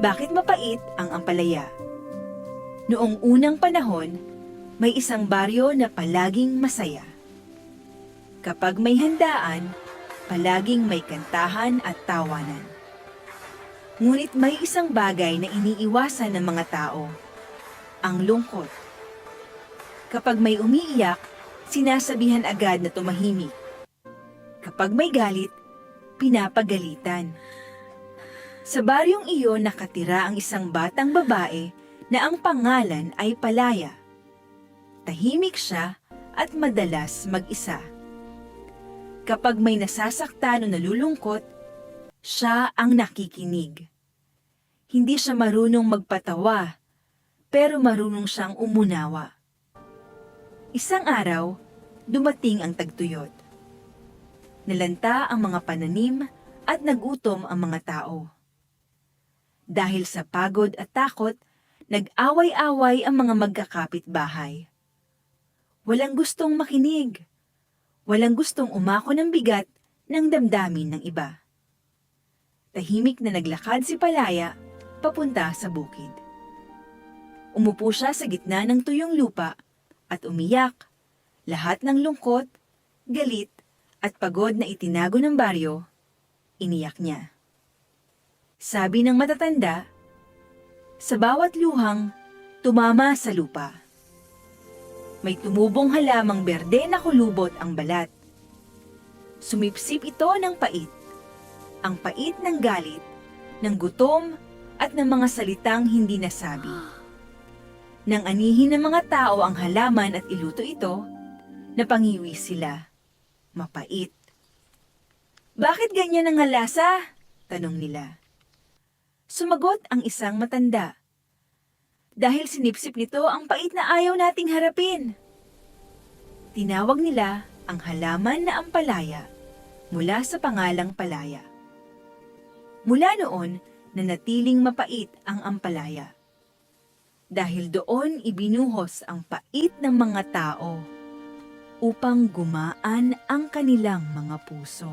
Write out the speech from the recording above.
Bakit mapait ang ampalaya? Noong unang panahon, may isang baryo na palaging masaya. Kapag may handaan, palaging may kantahan at tawanan. Ngunit may isang bagay na iniiwasan ng mga tao, ang lungkot. Kapag may umiiyak, sinasabihan agad na tumahimik. Kapag may galit, pinapagalitan. Sa baryong iyon nakatira ang isang batang babae na ang pangalan ay Palaya. Tahimik siya at madalas mag-isa. Kapag may nasasaktan o nalulungkot, siya ang nakikinig. Hindi siya marunong magpatawa, pero marunong siyang umunawa. Isang araw, dumating ang tagtuyot. Nalanta ang mga pananim at nagutom ang mga tao. Dahil sa pagod at takot, nag-away-away ang mga magkakapit-bahay. Walang gustong makinig. Walang gustong umako ng bigat ng damdamin ng iba. Tahimik na naglakad si Palaya papunta sa bukid. Umupo siya sa gitna ng tuyong lupa at umiyak. Lahat ng lungkot, galit at pagod na itinago ng baryo, iniyak niya. Sabi ng matatanda, sa bawat luhang, tumama sa lupa. May tumubong halamang berde na kulubot ang balat. Sumipsip ito ng pait. Ang pait ng galit, ng gutom at ng mga salitang hindi nasabi. Nang anihin ng mga tao ang halaman at iluto ito, napangiwi sila. Mapait. Bakit ganyan ang lasa? Tanong nila. Sumagot ang isang matanda. Dahil sinipsip nito ang pait na ayaw nating harapin. Tinawag nila ang halaman na ampalaya mula sa pangalang Palaya. Mula noon, nanatiling mapait ang ampalaya. Dahil doon ibinuhos ang pait ng mga tao upang gumaan ang kanilang mga puso.